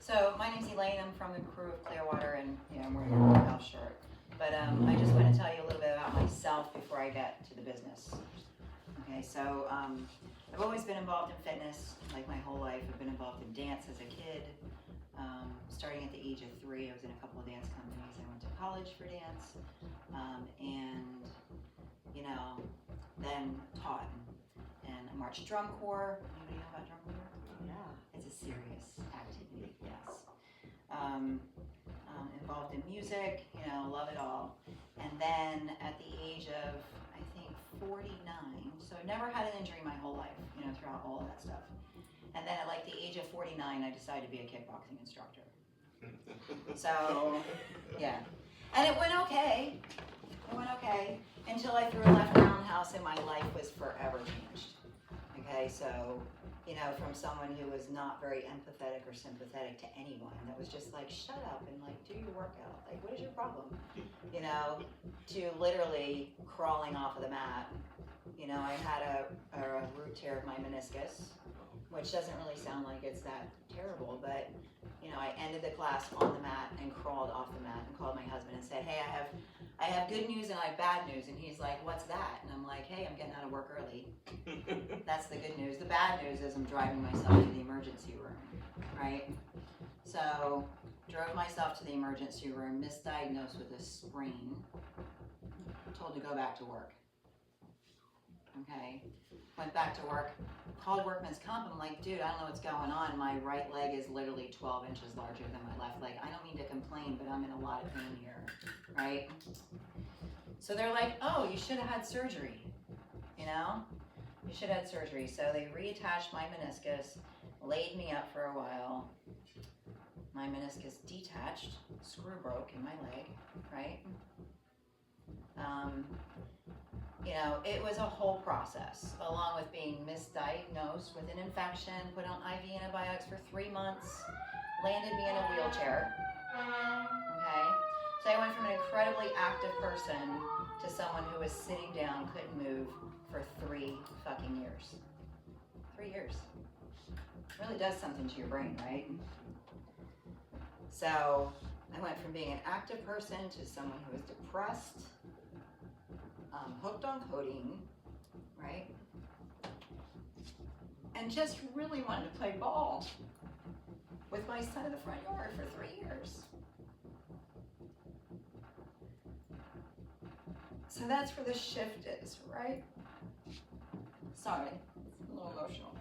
So my name's Elaine. I'm from the crew of Clearwater, and I'm wearing a house shirt. But I just want to tell you a little bit about myself before I get to the business. Okay, so I've always been involved in fitness, like my whole life. I've been involved in dance as a kid. Starting at the age of 3, I was in a couple of dance companies. I went to college for dance, and then taught. And I marched drum corps. Anybody know about drum corps? Yeah. It's a serious activity, yes. Involved in music, love it all. And then at the age of, I think, 49, so I've never had an injury my whole life, throughout all of that stuff. And then at like the age of 49, I decided to be a kickboxing instructor. So, yeah. And it went okay. Until I threw a left roundhouse and my life was forever changed. Okay, so, from someone who was not very empathetic or sympathetic to anyone, that was just like, shut up and like, do your workout. Like, what is your problem? To literally crawling off of the mat. I had a root tear of my meniscus, which doesn't really sound like it's that terrible, but I ended the class on the mat and crawled off the mat and called my husband and said, hey, I have good news and I have bad news. And he's like, what's that? And I'm like, hey, I'm getting out of work early. That's the good news. The bad news is I'm driving myself to the emergency room, right? So drove myself to the emergency room, misdiagnosed with a sprain, told to go back to work. Okay, went back to work, called workman's comp. I'm like, dude, I don't know what's going on. My right leg is literally 12 inches larger than my left leg. I don't mean to complain, but I'm in a lot of pain here, right? So they're like, oh, you should have had surgery, You should have had surgery. So they reattached my meniscus, laid me up for a while. My meniscus detached, screw broke in my leg, right? It was a whole process, along with being misdiagnosed with an infection, put on IV antibiotics for 3 months, landed me in a wheelchair, okay? So I went from an incredibly active person to someone who was sitting down, couldn't move for 3 fucking years. 3 years. It really does something to your brain, right? So I went from being an active person to someone who was depressed, hooked on codeine, right? And just really wanted to play ball with my son in the front yard for 3 years. So that's where the shift is, right? Sorry, it's a little emotional.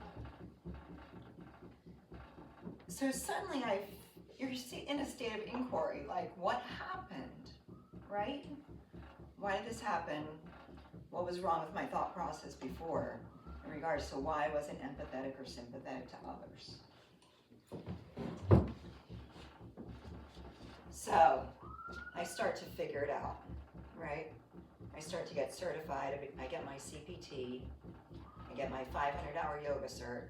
So suddenly you're in a state of inquiry, like what happened, right? Why did this happen? What was wrong with my thought process before in regards to why I wasn't empathetic or sympathetic to others? So I start to figure it out, right? I start to get certified. I get my CPT. I get my 500-hour yoga cert.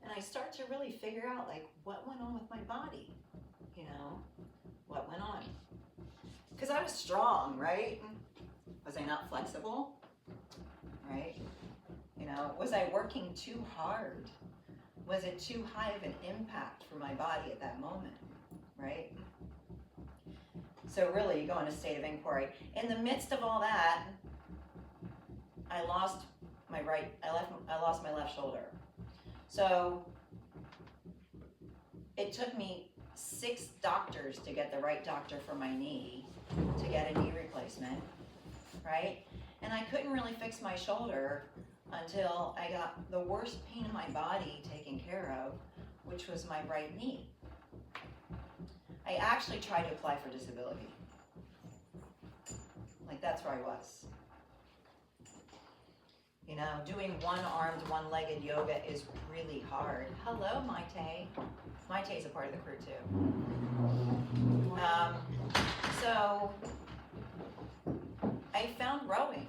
And I start to really figure out, like, what went on with my body? What went on? Because I was strong, right? Was I not flexible? Right? Was I working too hard? Was it too high of an impact for my body at that moment? Right? So really, you go in a state of inquiry. In the midst of all that, I lost my left shoulder. So it took me 6 doctors to get the right doctor for my knee, to get a knee replacement, right? And I couldn't really fix my shoulder until I got the worst pain in my body taken care of, which was my right knee. I actually tried to apply for disability. Like, that's where I was. Doing one-armed, one-legged yoga is really hard. Hello, Maite. Maite's a part of the crew, too. So I found rowing.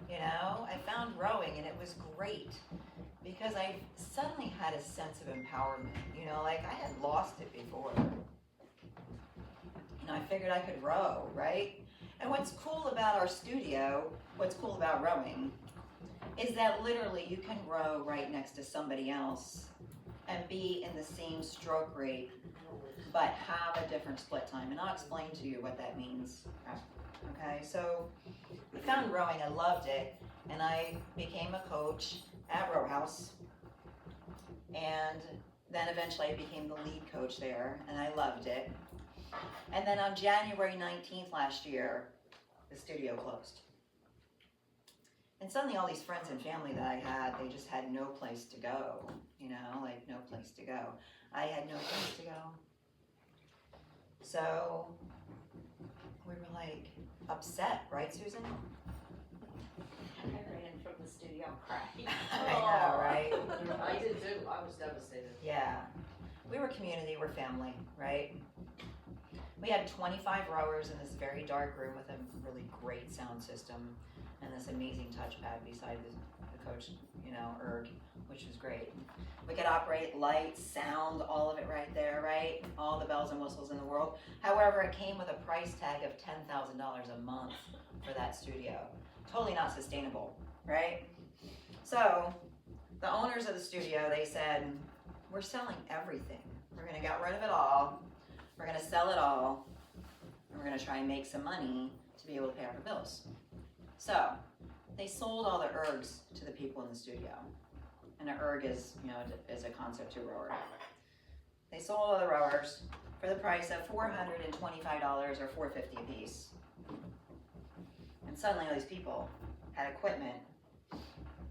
I found rowing, and it was great because I suddenly had a sense of empowerment. Like I had lost it before. I figured I could row, right? And what's cool about our studio, what's cool about rowing, is that literally you can row right next to somebody else and be in the same stroke rate, but have a different split time. And I'll explain to you what that means. Okay, so I found rowing, I loved it, and I became a coach at Row House, and then eventually I became the lead coach there, and I loved it. And then on January 19th last year, the studio closed. And suddenly all these friends and family that I had, they just had no place to go, you know, like no place to go. I had no place to go. So we were like upset, right, Susan? I ran from the studio crying. I know, right? I did too. I was devastated. Yeah. We were community, we're family, right? We had 25 rowers in this very dark room with a really great sound system and this amazing touchpad beside the coach, you know, erg, which was great. We could operate lights, sound, all of it right there, right? All the bells and whistles in the world. However, it came with a price tag of $10,000 a month for that studio. Totally not sustainable, right? So the owners of the studio, they said, we're selling everything. We're gonna get rid of it all. We're gonna sell it all. And we're gonna try and make some money to be able to pay our bills. So they sold all the ergs to the people in the studio. And an erg is, you know, is a concept to a rower. They sold all the rowers for the price of $425 or $450 a piece. And suddenly all these people had equipment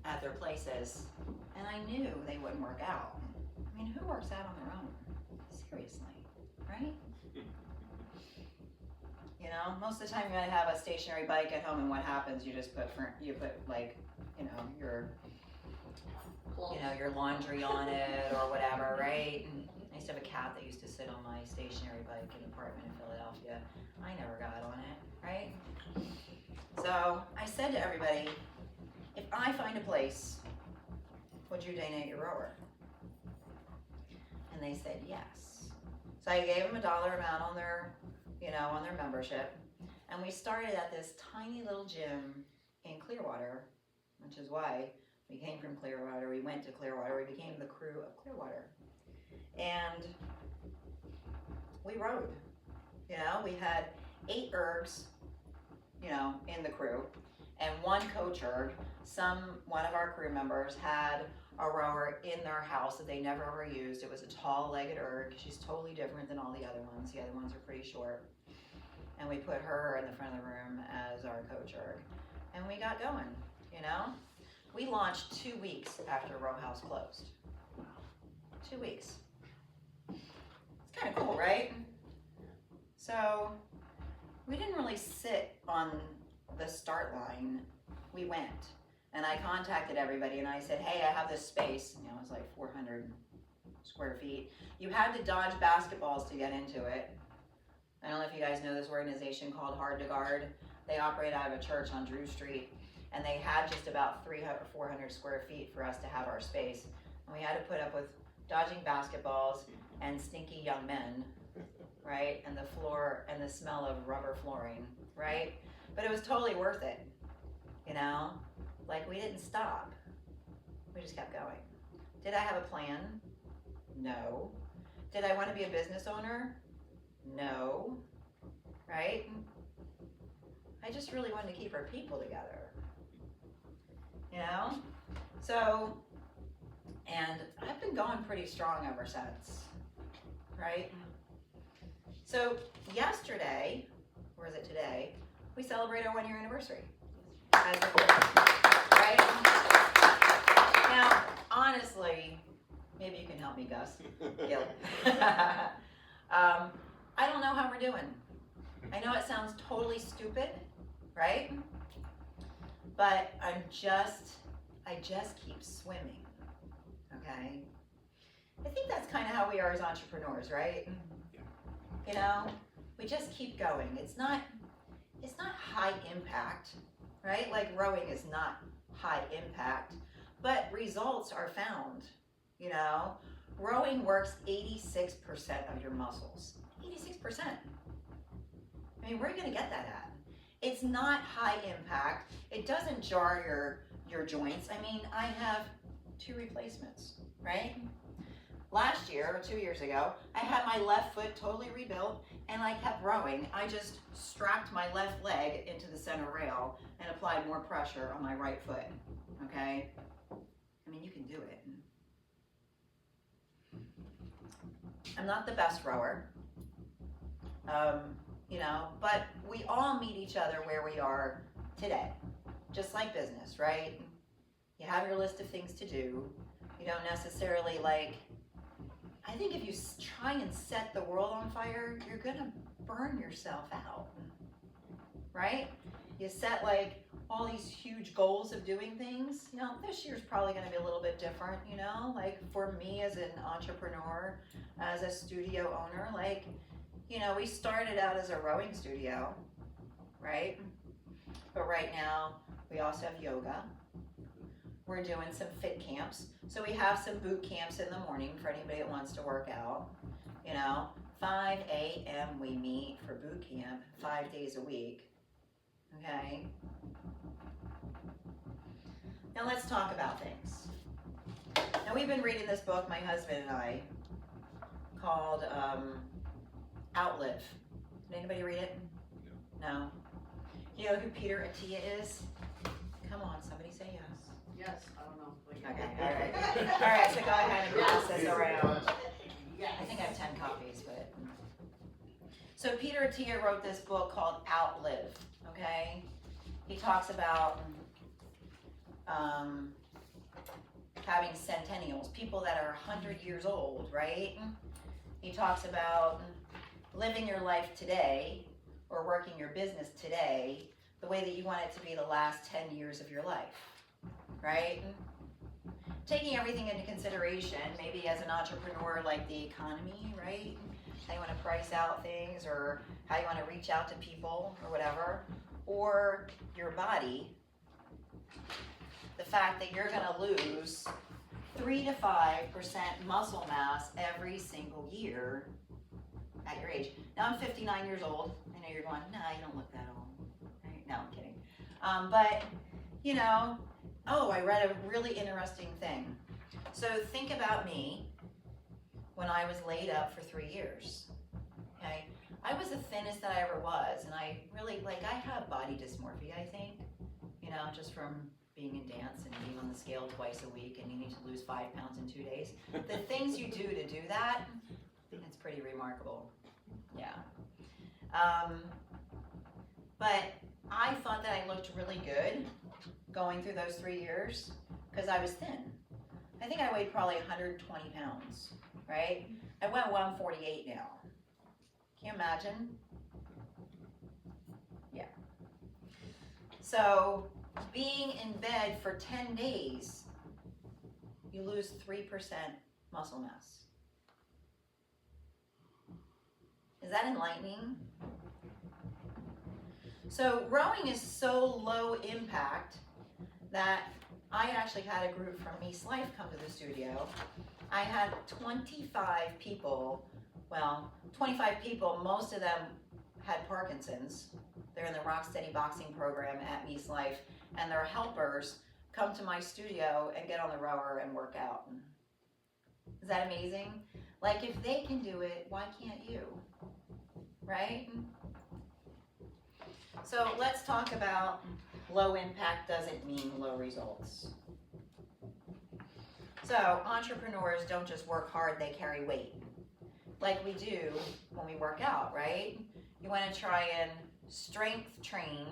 at their places, and I knew they wouldn't work out. I mean, who works out on their own? Seriously, right? You know, most of the time you're gonna have a stationary bike at home, and what happens? You just put like, you know, your laundry on it or whatever, right? And I used to have a cat that used to sit on my stationary bike in an apartment in Philadelphia. I never got on it, right? So I said to everybody, if I find a place, would you donate your rower? And they said yes. So I gave them $1 amount on their, you know, on their membership. And we started at this tiny little gym in Clearwater, which is why we came from Clearwater. We went to Clearwater. We became the crew of Clearwater. And we rowed. You know, we had 8 ergs, you know, in the crew, and 1 coach erg. One of our crew members had a rower in their house that they never ever used. It was a tall-legged erg. She's totally different than all the other ones. The other ones are pretty short. And we put her in the front of the room as our coach erg. And we got going, you know? We launched 2 weeks after Row House closed. 2 weeks. It's kind of cool, right? So we didn't really sit on the start line. We went. And I contacted everybody and I said, hey, I have this space. You know, it was like 400 square feet. You had to dodge basketballs to get into it. I don't know if you guys know this organization called Hard to Guard. They operate out of a church on Drew Street. And they had just about 300 or 400 square feet for us to have our space. And we had to put up with dodging basketballs and stinky young men, right? And the floor and the smell of rubber flooring, right? But it was totally worth it, you know? Like, we didn't stop. We just kept going. Did I have a plan? No. Did I want to be a business owner? No. Right? I just really wanted to keep our people together. You know? So, and I've been going pretty strong ever since. Right? So, yesterday, or is it today, we celebrate our 1-year anniversary. As a group. Right? Now, honestly, maybe you can help me, Gus. Gil. I don't know how we're doing. I know it sounds totally stupid, right? But I just keep swimming, okay? I think that's kind of how we are as entrepreneurs, right? You know, we just keep going. It's not high impact, right? Like rowing is not high impact, but results are found, you know? Rowing works 86% of your muscles. 86%. I mean, where are you gonna get that at? It's not high impact. It doesn't jar your joints. I mean, I have 2 replacements, right? last year or 2 years ago, I had my left foot totally rebuilt and I kept rowing. I just strapped my left leg into the center rail and applied more pressure on my right foot, okay? I mean, you can do it. I'm not the best rower, but we all meet each other where we are today, just like business, right? You have your list of things to do. You don't necessarily I think if you try and set the world on fire, you're gonna burn yourself out, right? You set all these huge goals of doing things. This year's probably gonna be a little bit different, for me as an entrepreneur, as a studio owner, we started out as a rowing studio, right? But right now, we also have yoga. We're doing some fit camps. So we have some boot camps in the morning for anybody that wants to work out. 5 a.m. we meet for boot camp 5 days a week, okay? Now let's talk about things. Now we've been reading this book, my husband and I, called Outlive. Did anybody read it? No. You know who Peter Attia is? Come on, somebody say yes. Yes, I don't know. Okay, all right. All right, so go ahead and pass this around. Yes. I think I have 10 copies, but. So Peter Attia wrote this book called Outlive, okay? He talks about having centennials, people that are 100 years old, right? He talks about living your life today or working your business today the way that you want it to be the last 10 years of your life, right? Taking everything into consideration, maybe as an entrepreneur, like the economy, right? How you want to price out things, or how you want to reach out to people, or whatever. Or your body, the fact that you're going to lose 3 to 5% muscle mass every single year at your age. Now I'm 59 years old. I know you're going, nah, you don't look that old. Right? No, I'm kidding. But, I read a really interesting thing. So think about me when I was laid up for 3 years, okay? I was the thinnest that I ever was, and I really, I have body dysmorphia, I think, just from being in dance and being on the scale twice a week and needing to lose 5 pounds in 2 days. The things you do to do that, it's pretty remarkable, yeah. But I thought that I looked really good going through those 3 years because I was thin. I think I weighed probably 120 pounds, right? I went 148 now. Can you imagine? Yeah. So being in bed for 10 days, you lose 3% muscle mass. Is that enlightening? So rowing is so low impact that I actually had a group from East Life come to the studio. I had 25 people, 25 people, most of them had Parkinson's. They're in the Rocksteady boxing program at East Life, and their helpers come to my studio and get on the rower and work out. Is that amazing? If they can do it, why can't you? Right? So let's talk about low impact doesn't mean low results. So entrepreneurs don't just work hard, they carry weight. Like we do when we work out, right? You want to try and strength train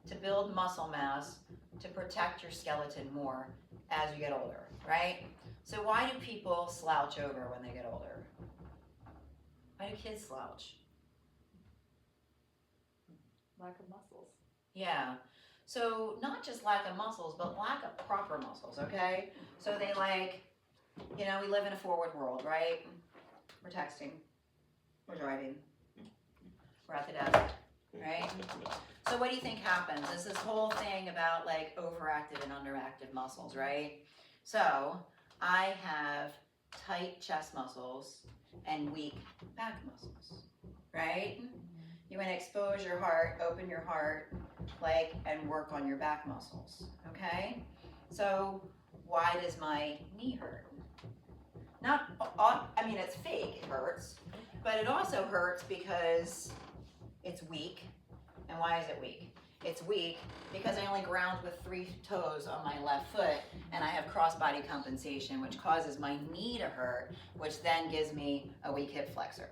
to build muscle mass to protect your skeleton more as you get older, right? So why do people slouch over when they get older? Why do kids slouch? Lack of muscles. Yeah. So not just lack of muscles, but lack of proper muscles, okay? So they we live in a forward world, right? We're texting, we're driving, we're at the desk, right? So what do you think happens? There's this whole thing about overactive and underactive muscles, right? So I have tight chest muscles and weak back muscles, right? You want to expose your heart, open your heart, and work on your back muscles, okay? So why does my knee hurt? I mean, it's fake, it hurts, but it also hurts because it's weak. And why is it weak? It's weak because I only ground with 3 toes on my left foot, and I have crossbody compensation, which causes my knee to hurt, which then gives me a weak hip flexor.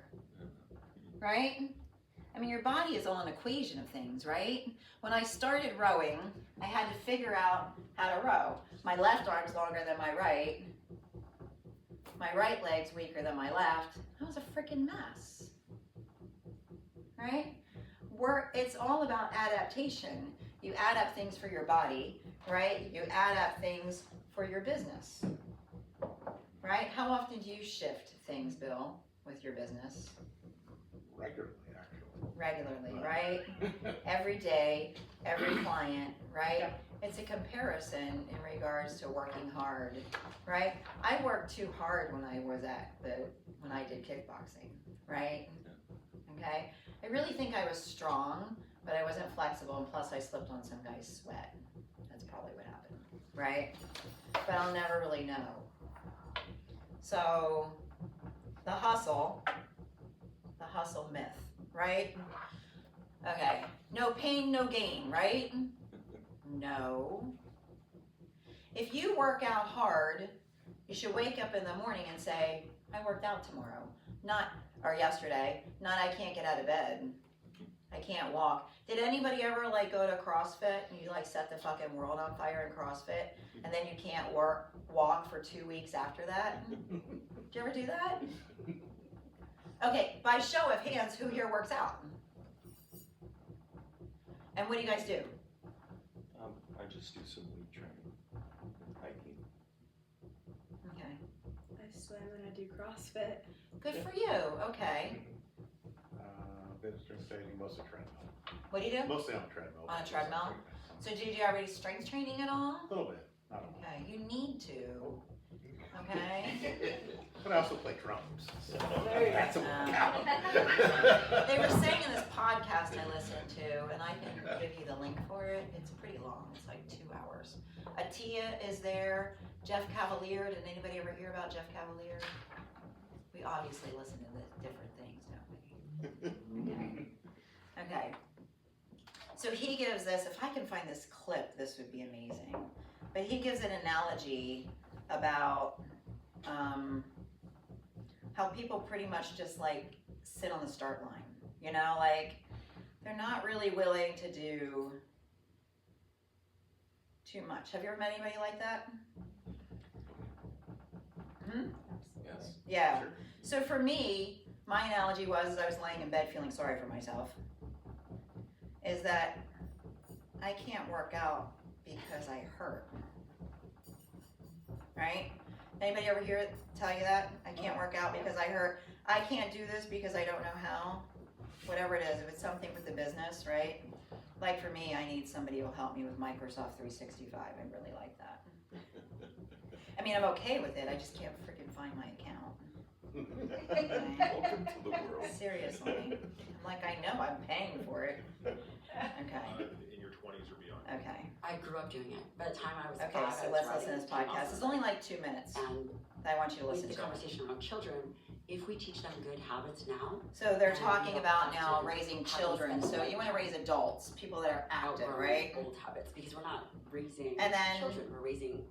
Right? I mean, your body is all an equation of things, right? When I started rowing, I had to figure out how to row. My left arm's longer than my right. My right leg's weaker than my left. I was a freaking mess. Right? It's all about adaptation. You add up things for your body, right? You add up things for your business, right? How often do you shift things, Bill, with your business? Regularly, actually. Regularly, right? Every day, every client, right? It's a comparison in regards to working hard, right? I worked too hard when I did kickboxing, right? Okay? I really think I was strong, but I wasn't flexible, and plus I slipped on some guy's sweat. That's probably what happened, right? But I'll never really know. So, the hustle myth, right? Okay, no pain, no gain, right? No. If you work out hard, you should wake up in the morning and say, I worked out tomorrow, or yesterday, not I can't get out of bed. I can't walk. Did anybody ever go to CrossFit and you set the fucking world on fire in CrossFit and then you can't walk for 2 weeks after that? Did you ever do that? Okay, by show of hands, who here works out? And what do you guys do? I just do some weight training, hiking. Okay. I swim and I do CrossFit. Good for you. Okay. Been strength training, mostly treadmill. What do you do? Mostly on a treadmill. On a treadmill? So did you ever do strength training at all? A little bit, not a lot. Okay, you need to. Okay. But I also play drums. So There you go. that's a workout. They were saying in this podcast I listened to, and I can give you the link for it. It's pretty long. It's 2 hours. Atia is there. Jeff Cavalier. Did anybody ever hear about Jeff Cavalier? We obviously listen to the different things, don't we? Okay. So he gives this. If I can find this clip, this would be amazing. But he gives an analogy about how people pretty much just sit on the start line, they're not really willing to do too much. Have you ever met anybody like that? Yes. Yeah. Sure. So for me, my analogy was, as I was laying in bed feeling sorry for myself, is that I can't work out because I hurt. Right? Anybody ever tell you that? I can't work out because I hurt. I can't do this because I don't know how. Whatever it is, if it's something with the business, right? Like for me, I need somebody who will help me with Microsoft 365. I really like that. I mean, I'm okay with it. I just can't freaking find my account. Welcome to the world. Seriously. I know I'm paying for it. Okay. In your 20s or beyond. Okay. I grew up doing it. By the time I was Okay, 5, so I was let's writing listen to this 10 podcast. It's novels. only 2 minutes And that I want you to with listen the to. conversation around children, if we teach them good habits now, So they're talking about now raising children. So you want to raise adults, people that are active, outgrow right? old habits, because we're not raising And then- children, we're raising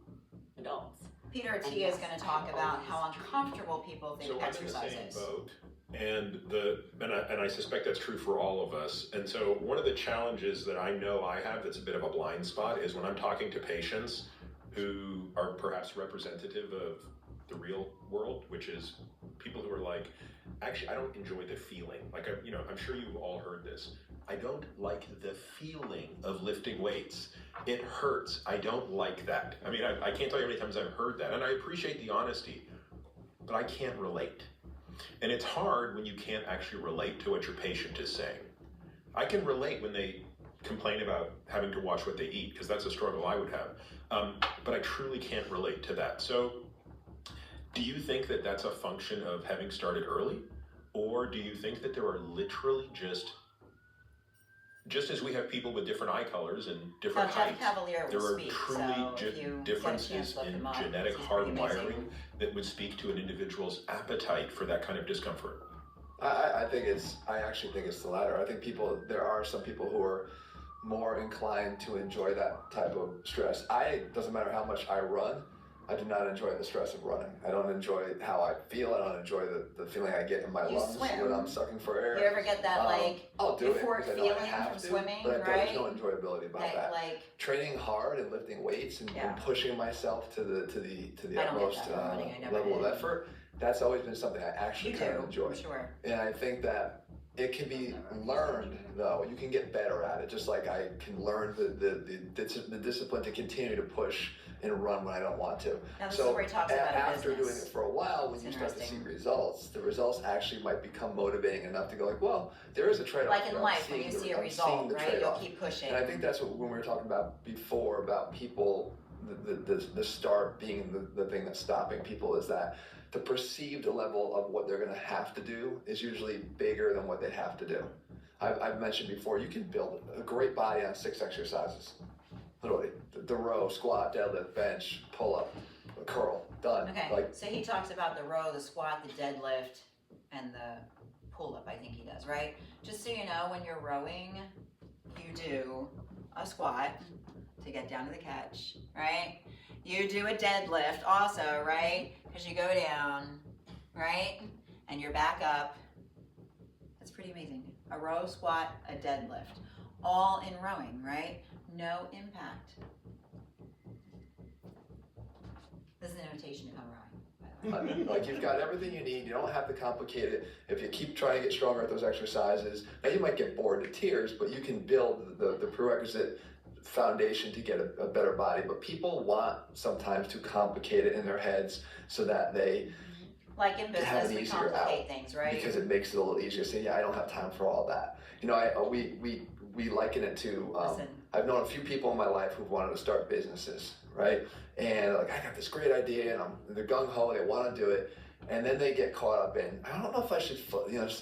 adults. Peter T is going to talk about how uncomfortable people think So I'm in the exercise same is. boat, and I suspect that's true for all of us. And so one of the challenges that I know I have that's a bit of a blind spot is when I'm talking to patients who are perhaps representative of the real world, which is people who are actually, I don't enjoy the feeling. I'm sure you've all heard this. I don't like the feeling of lifting weights. It hurts. I don't like that. I mean, I can't tell you how many times I've heard that, and I appreciate the honesty, but I can't relate. And it's hard when you can't actually relate to what your patient is saying. I can relate when they complain about having to watch what they eat, because that's a struggle I would have. But I truly can't relate to that. So do you think that that's a function of having started early? Or do you think that there are literally just just as we have people with different eye colors and Now, different Jeff heights, Cavalier there will are speak, truly so if you get a chance, differences look in him up. genetic He's pretty amazing. hardwiring that would speak to an individual's appetite for that kind of discomfort. I actually think it's the latter. I think there are some people who are more inclined to enjoy that type of stress. Doesn't matter how much I run, I do not enjoy the stress of running. I don't enjoy how I feel. I don't enjoy the feeling I get in my You lungs swim. when I'm sucking for air. You ever get that I'll do it euphoric because I know I feeling have from to, swimming, but right? there's no enjoyability about that. Training hard and lifting weights and pushing myself to the I don't utmost get that from running. I never level did. of effort, that's always been something I actually You kind of do, enjoy. I'm sure. And I think that it can be learned, though. You can get better at it, just like I can learn the discipline to continue to push and run when I don't want to. Now, this So is where he talks about after business. doing it for a while, when It's you start to see interesting. results, the results actually might become motivating enough to go like, well, there is a trade-off. Like in here. I'm life, when seeing you the- see a I'm result, seeing the right, you'll trade-off. keep pushing. And I think that's what when we were talking about before about people, the start being the thing that's stopping people is that the perceived level of what they're going to have to do is usually bigger than what they have to do. I've mentioned before, you can build a great body on 6 exercises. Literally, the row, squat, deadlift, bench, pull up, curl, done. Okay, so he talks about the row, the squat, the deadlift, and the pull-up, I think he does, right? Just so you know, when you're rowing, you do a squat to get down to the catch, right? You do a deadlift also, right? Because you go down, right? And you're back up. That's pretty amazing. A row, squat, a deadlift. All in rowing, right? No impact. This is an invitation to come rowing, by the way. Like you've got everything you need. You don't have to complicate it. If you keep trying to get stronger at those exercises, now you might get bored to tears, but you can build the prerequisite foundation to get a better body. But people want sometimes to complicate it in their heads so that they Like in have business, an we easier complicate out, things, right? because it makes it a little easier to say, yeah, I don't have time for all that. You know, we liken it to, Listen, I've known a few people in my life who've wanted to start businesses, right? And like, I got this great idea, and they're gung-ho, they want to do it, and then they get caught up in, I don't know if I should,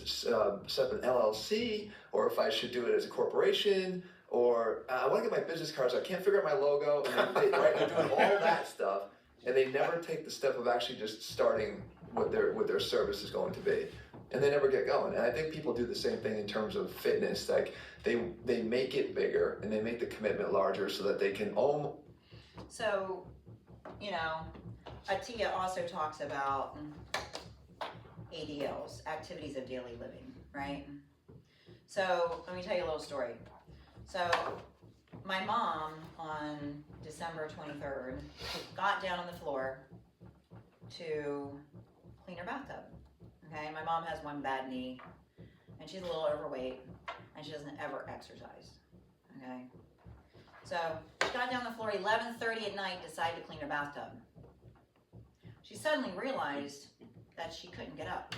set up an LLC, or if I should do it as a corporation, or I want to get my business cards, I can't figure out my logo, and they're doing all that stuff, and they never take the step of actually just starting what their service is going to be. And they never get going. And I think people do the same thing in terms of fitness. Like they make it bigger and they make the commitment larger so that they can own. so, you know, Atia also talks about ADLs, activities of daily living, right? So let me tell you a little story. So my mom on December 23rd got down on the floor to clean her bathtub. Okay, my mom has one bad knee, and she's a little overweight, and she doesn't ever exercise. Okay, so she got down on the floor 11:30 at night, decided to clean her bathtub. She suddenly realized that she couldn't get up,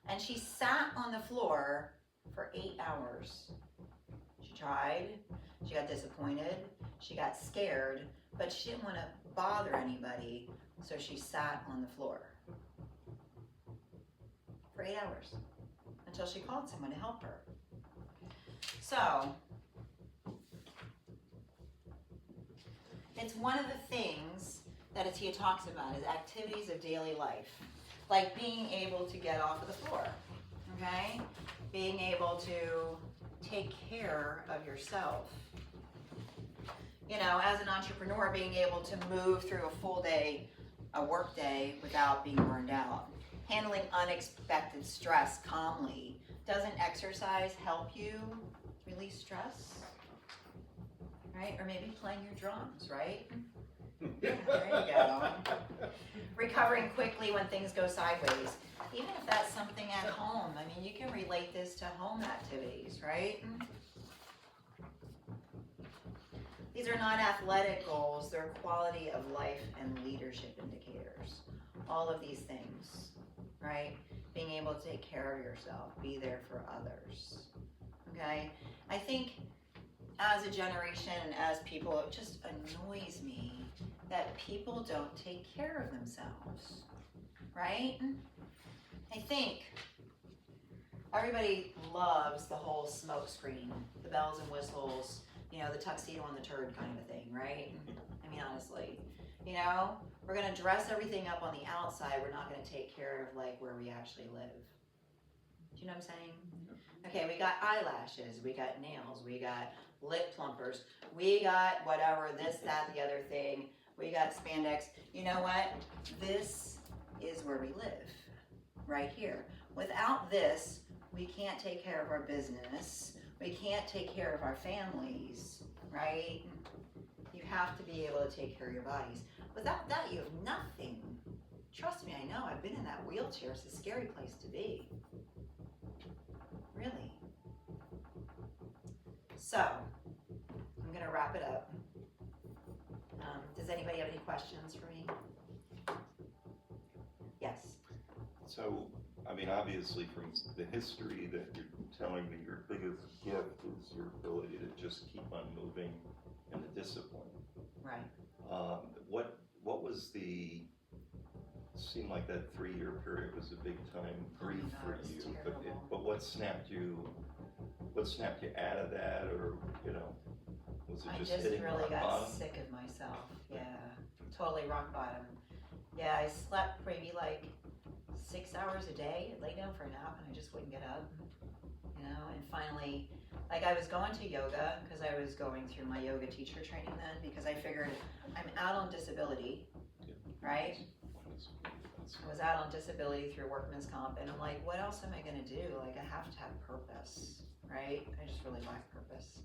and she sat on the floor for 8 hours. She tried, she got disappointed, she got scared, but she didn't want to bother anybody, so she sat on the floor for 8 hours until she called someone to help her. So, it's one of the things that Atia talks about is activities of daily life, like being able to get off of the floor, okay? Being able to take care of yourself. You know, as an entrepreneur, being able to move through a full day, a work day without being burned out. Handling unexpected stress calmly. Doesn't exercise help you release stress? Right? Or maybe playing your drums, right? Yeah, there you go. Recovering quickly when things go sideways. Even if that's something at home, I mean, you can relate this to home activities, right? These are not athletic goals, they're quality of life and leadership indicators. All of these things, right? Being able to take care of yourself, be there for others, okay? I think as a generation and as people, it just annoys me that people don't take care of themselves, right? I think everybody loves the whole smoke screen, the bells and whistles, you know, the tuxedo on the turd kind of a thing, right? I mean, honestly, you know, we're gonna dress everything up on the outside. We're not gonna take care of like where we actually live. Do you know what I'm saying? Okay, we got eyelashes, we got nails, we got lip plumpers, we got whatever, this, that, the other thing, we got spandex. You know what? This is where we live, right here. Without this, we can't take care of our business, we can't take care of our families, right? You have to be able to take care of your bodies. Without that, you have nothing. Trust me, I know, I've been in that wheelchair. It's a scary place to be. Really. So, I'm gonna wrap it up. Does anybody have any questions for me? Yes. So, I mean, obviously from the history that you're telling me, your biggest gift is your ability to just keep on moving and the discipline. Right. What was seemed like that 3-year period was a big time grief God, for it was you, terrible. but what snapped you out of that, or, you know, was it I just just hitting really rock got bottom? sick of myself. Yeah. Totally rock bottom. Yeah, I slept maybe like 6 hours a day. I'd lay down for a nap and I just wouldn't get up. You know, and finally, like I was going to yoga because I was going through my yoga teacher training then because I figured I'm out on disability, right? I was out on disability through workman's comp and I'm like, what else am I gonna do? Like I have to have purpose, right? I just really lack purpose.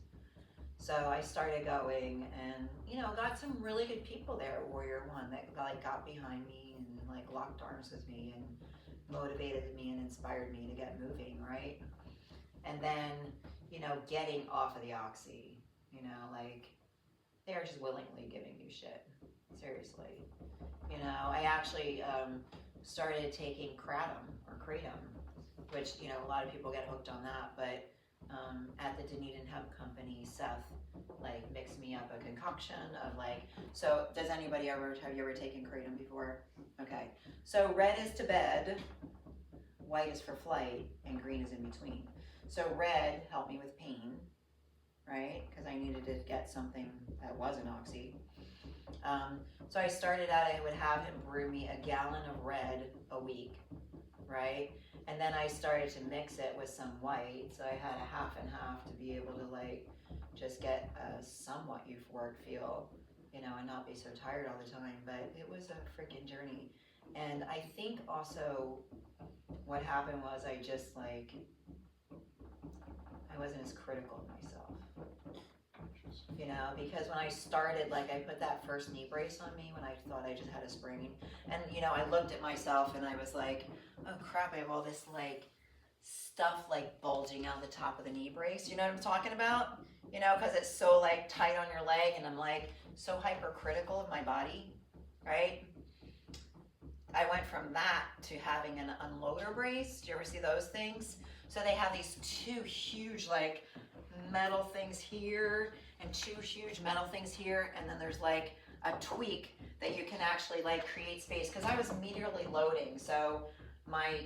So I started going and, you know, got some really good people there at Warrior One that like got behind me and like locked arms with me and motivated me and inspired me to get moving, right? And then, you know, getting off of the oxy, you know, like they're just willingly giving you shit, seriously. You know, I actually started taking kratom, which, you know, a lot of people get hooked on that, but at the Dunedin Hemp Company, Seth, like, mixed me up a concoction of, like, so does anybody have you ever taken kratom before? Okay, so red is to bed, white is for flight, and green is in between. So red helped me with pain, right, because I needed to get something that wasn't oxy. So I started out, I would have him brew me a gallon of red a week, right? And then I started to mix it with some white, so I had a half and half to be able to like just get a somewhat euphoric feel, you know, and not be so tired all the time. But it was a freaking journey. And I think also what happened was I just like, I wasn't as critical of myself. You know, because when I started, like I put that first knee brace on me when I thought I just had a sprain. And, you know, I looked at myself and I was like, oh crap, I have all this like stuff like bulging out the top of the knee brace. You know what I'm talking about? You know, because it's so like tight on your leg and I'm like so hypercritical of my body, right? I went from that to having an unloader brace. Do you ever see those things? So they have these two huge like metal things here and two huge metal things here, and then there's like a tweak that you can actually like create space, because I was medially loading, so my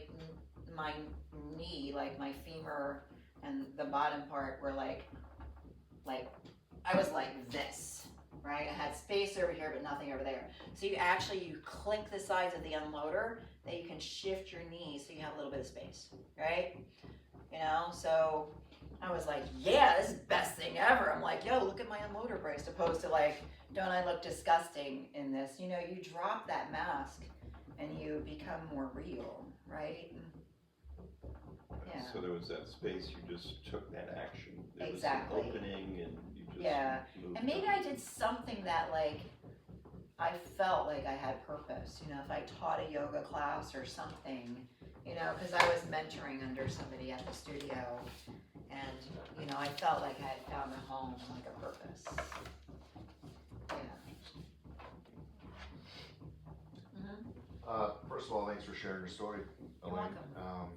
knee, like my femur and the bottom part were like I was like this, right? I had space over here but nothing over there. So you click the sides of the unloader that you can shift your knee so you have a little bit of space, right? You know, so I was like, yeah, this is the best thing ever. I'm like, yo, look at my unloader brace, opposed to like, don't I look disgusting in this? You know, you drop that mask and you become more real, right? Yeah. So there was that space, you just took that action. There Exactly. was an opening and you just moved And maybe on. I did something that like, I felt like I had purpose, you know, if I taught a yoga class or something, you know, because I was mentoring under somebody at the studio. And, you know, I felt like I had found a home, like a purpose. Yeah. First of all, thanks for sharing your story, You're Elaine. welcome.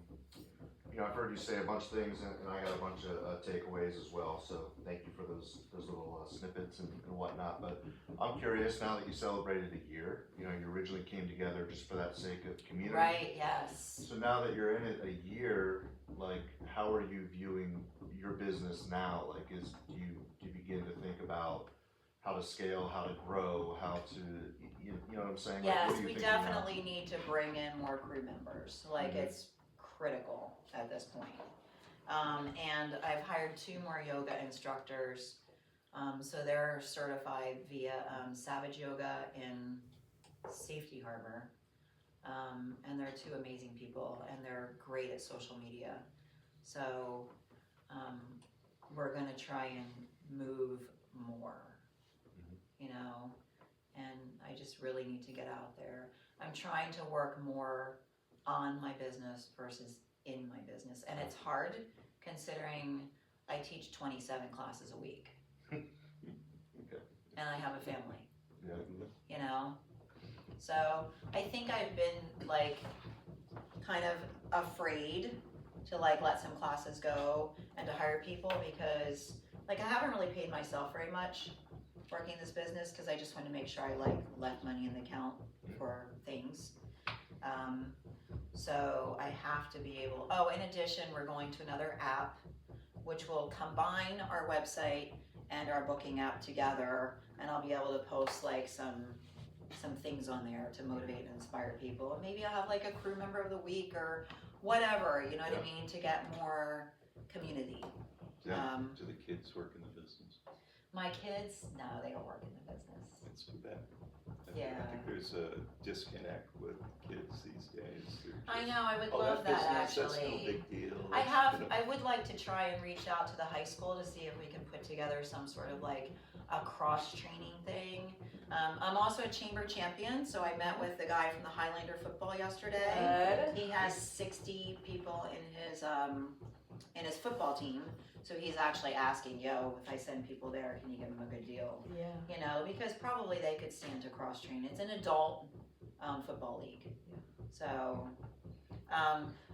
you know, I've heard you say a bunch of things, and I got a bunch of takeaways as well. So thank you for those little snippets and whatnot. But I'm curious now that you celebrated a year. You know, you originally came together just for that sake of community. Right, yes. So now that you're in it a year, like, how are you viewing your business now? Like, do you begin to think about how to scale, how to grow, how to, you know what I'm saying? Like, Yes, what are you we thinking now? definitely need to bring in more crew members. Like, it's critical at this point. And I've hired 2 more yoga instructors. So they're certified via Savage Yoga in Safety Harbor. And they're 2 amazing people, and they're great at social media. So we're gonna try and move more, you know, and I just really need to get out there. I'm trying to work more on my business versus in my business, and it's hard considering I teach 27 classes a week. Okay. And I have a family, Yeah. you know? So I think I've been like kind of afraid to like let some classes go and to hire people because like I haven't really paid myself very much working this business because I just wanted to make sure I like left money in the account for things. So I have to be able, in addition, we're going to another app which will combine our website and our booking app together, and I'll be able to post like some things on there to motivate and inspire people. And maybe I'll have like a crew member of the week or whatever, you know what I mean, to get more community. Do the kids work in the business? My kids, no, they don't work in the business. That's too bad. Yeah. I think there's a disconnect with kids these days. I know, I would Oh, love that business, actually. That's no big deal. I would like to try and reach out to the high school to see if we can put together some sort of like a cross-training thing. I'm also a chamber champion, so I met with the guy from the Highlander football yesterday. Good. He has 60 people in his football team, so he's actually asking, yo, if I send people there, can you give them a good deal? Yeah. You know, because probably they could stand to cross-train. It's an adult football league. So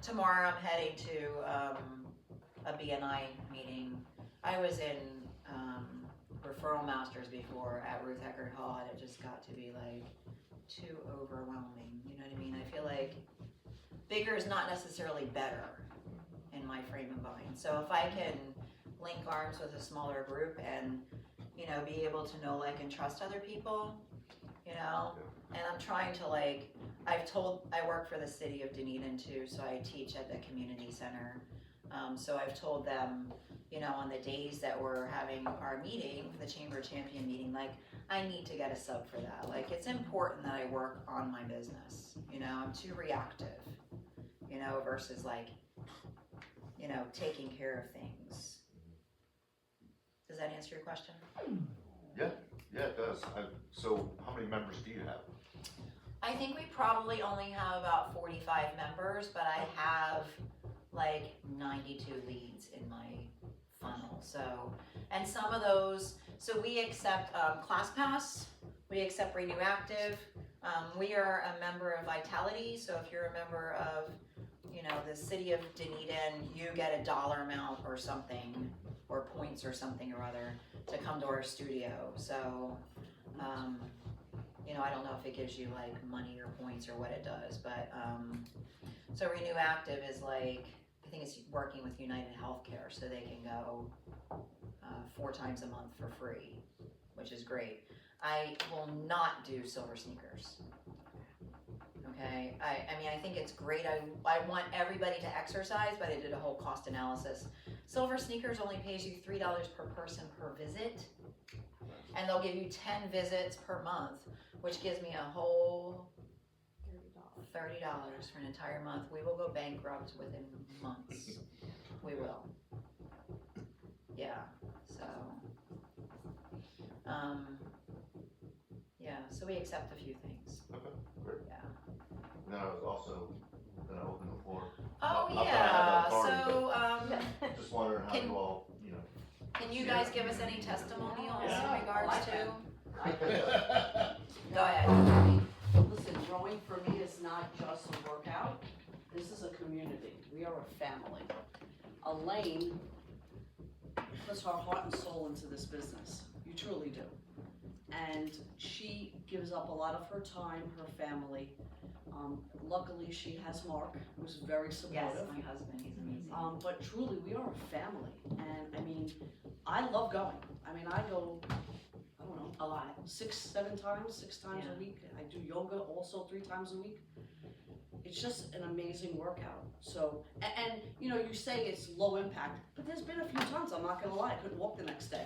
tomorrow I'm heading to a BNI meeting. I was in referral masters before at Ruth Eckerd Hall, and it just got to be like too overwhelming. You know what I mean? I feel like bigger is not necessarily better in my frame of mind. So if I can link arms with a smaller group and, you know, be able to know, like, and trust other people, you know, and I'm trying to like, I work for the city of Dunedin too, so I teach at the community center. So I've told them, you know, on the days that we're having our meeting, the Chamber Champion meeting, like, I need to get a sub for that. Like, it's important that I work on my business. You know, I'm too reactive, you know, versus like, you know, taking care of things. Does that answer your question? Yeah, it does. So how many members do you have? I think we probably only have about 45 members, but I have like 92 leads in my funnel. So, and some of those, so we accept ClassPass, we accept Renew Active. We are a member of Vitality, so if you're a member of, you know, the city of Dunedin, you get a dollar amount or something, or points or something or other to come to our studio. So, you know, I don't know if it gives you like money or points or what it does, but so Renew Active is like, I think it's working with United Healthcare, so they can go 4 times a month for free, which is great. I will not do silver sneakers. Okay, I mean, I think it's great. I want everybody to exercise, but I did a whole cost analysis. Silver sneakers only pays you $3 per person per visit, and they'll give you 10 visits per month, which gives me a whole $30 for an entire month. We will go bankrupt within months. We will. Yeah, so, yeah, so we accept a few things. Okay, great. Yeah. And then I was also gonna open the floor. Oh, Not that I yeah, have authority, so, Just wondering how Can- you all, you know. can you guys give us any testimonials Yeah, in regards I like to? that. Go ahead. Listen, rowing for me is not just a workout. This is a community. We We are a family. Elaine puts her heart and soul into this business. You truly do. And she gives up a lot of her time, her family. Luckily, she has Mark, who's very Yes, supportive. my husband, he's amazing. But truly, we are a family. And I mean, I love going. I mean, I go, I don't know, A lot. 6 times Yeah. a week. I do yoga also 3 times a week. It's just an amazing workout. So, and you know, you say it's low impact, but there's been a few times, I'm not gonna lie, I couldn't walk the next day.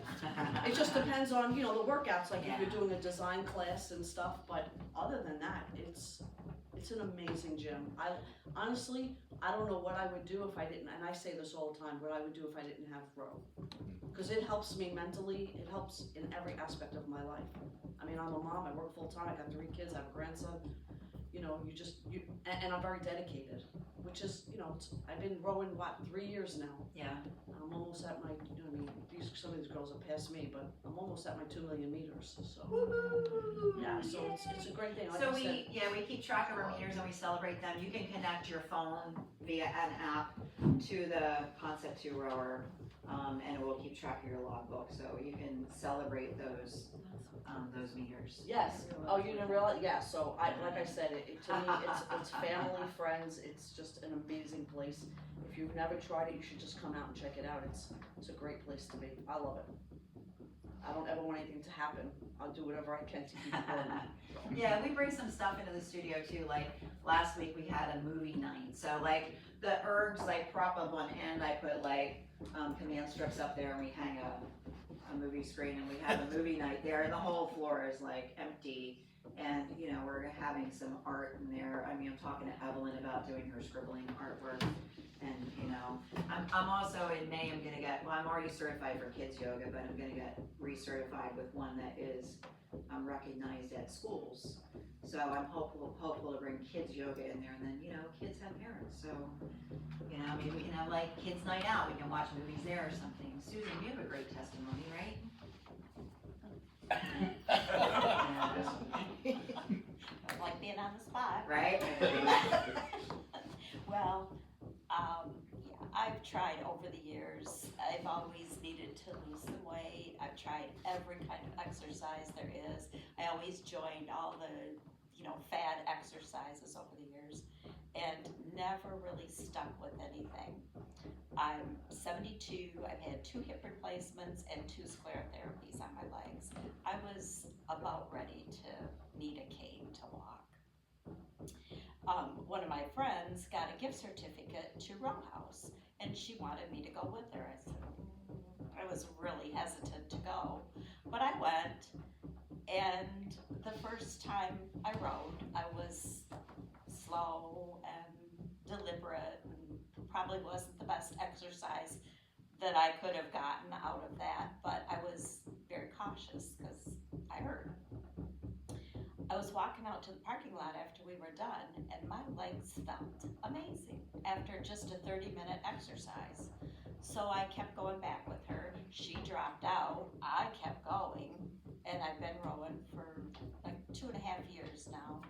It just depends on, you know, the workouts, like if you're doing a design class and stuff, but other than that, it's an amazing gym. Honestly, I don't know what I would do if I didn't, and I say this all the time, what I would do if I didn't have Row. Because it helps me mentally, it helps in every aspect of my life. I mean, I'm a mom, I work full time, I got 3 kids, I have a grandson. You know, and I'm very dedicated, which is, you know, I've been rowing, 3 years now. Yeah. I'm almost at my, you know, I mean, some of these girls are past me, but I'm almost at my 2 million meters, so. Yeah, so it's a great thing, like So I said. we keep track of our meters and we celebrate them. You can connect your phone via an app to the Concept 2 rower, and it will keep track of your logbook, so you can celebrate those meters. Yes, oh, you didn't realize, yeah, so like I said, to me, it's family, friends, it's just an amazing place. If you've never tried it, you should just come out and check it out, it's a great place to be, I love it. I don't ever want anything to happen, I'll do whatever I can to keep it going. Yeah, we bring some stuff into the studio too, like last week we had a movie night, so like the ergs like prop up on end, I put like command strips up there and we hang a movie screen and we have a movie night there and the whole floor is like empty and you know we're having some art in there. I mean, I'm talking to Evelyn about doing her scribbling artwork, and you know I'm also in May I'm already certified for kids yoga, but I'm gonna get recertified with one that is recognized at schools. So I'm hopeful to bring kids yoga in there, and then you know kids have parents, so you know maybe we can have like kids night out. We can watch movies there or something. Susan, you have a great testimony, right? Like being on the spot. Right? Well, yeah, I've tried over the years. I've always needed to lose some weight. I've tried every kind of exercise there is. I always joined all the, you know, fad exercises over the years and never really stuck with anything. I'm 72, I've had 2 hip replacements and 2 sclerotherapies on my legs. I was about ready to need a cane to walk. One of my friends got a gift certificate to Row House and she wanted me to go with her. I said, I was really hesitant to go, but I went, and the first time I rode, I was slow and deliberate and probably wasn't the best exercise that I could have gotten out of that, but I was very cautious because I hurt. I was walking out to the parking lot after we were done and my legs felt amazing after just a 30-minute exercise. So I kept going back with her. She dropped out, I kept going, and I've been rowing for like 2.5 years now.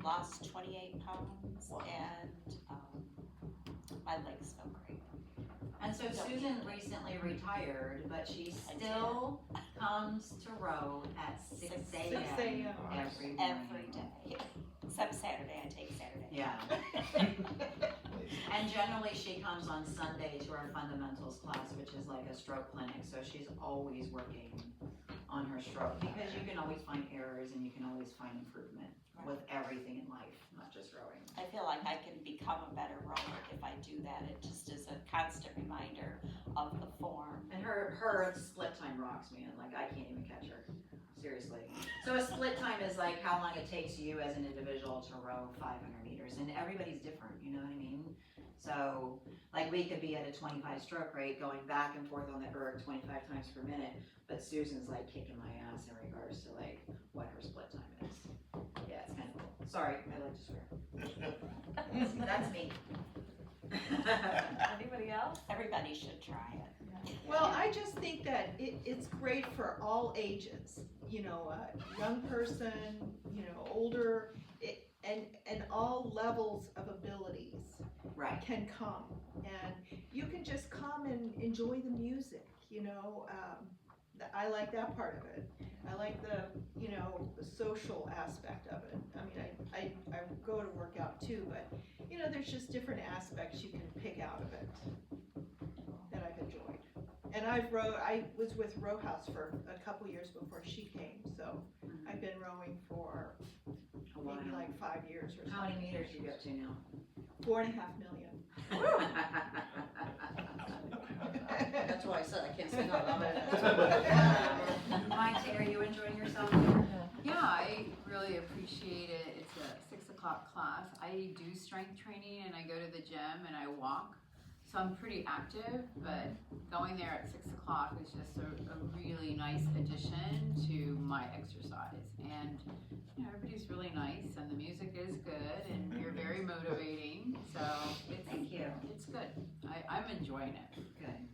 Lost 28 pounds and my legs feel great. And so Susan recently retired, but she still comes to row at 6 a.m. 6 a.m. every morning. Every day, except Saturday, I take Saturday. Yeah. And generally she comes on Sunday to our fundamentals class, which is like a stroke clinic, so she's always working on her stroke, because you can always find errors and you can always find improvement with everything in life, not just rowing. I feel like I can become a better rower if I do that. It just is a constant reminder of the form. And her split time rocks me, and like I can't even catch her. Seriously. So a split time is like how long it takes you as an individual to row 500 meters, and everybody's different, you know what I mean? So like we could be at a 25 stroke rate going back and forth on the erg 25 times per minute, but Susan's like kicking my ass in regards to like what her split time is. Yeah, it's kind of cool. Sorry, I like to swear. That's me. Anybody else? Everybody should try it. Well, I just think that it's great for all ages, you know, a young person, you know, older, and all levels of abilities. Right. can come, and you can just come and enjoy the music, I like that part of it. I like the social aspect of it. I mean, I go to work out too, but there's just different aspects you can pick out of it that I've enjoyed. And I was with Row House for a couple years before she came, so I've been rowing for A while. maybe like 5 years or How many something. meters you go to now? 4.5 million. That's why I said I can't say no. Mike, are you enjoying yourself? Yeah, I really appreciate it. It's a 6 o'clock class. I do strength training and I go to the gym and I walk. So I'm pretty active, but going there at 6 o'clock is just a really nice addition to my exercise. And everybody's really nice and the music is good and you're very motivating. So Thank you. it's good. I'm enjoying it. Good.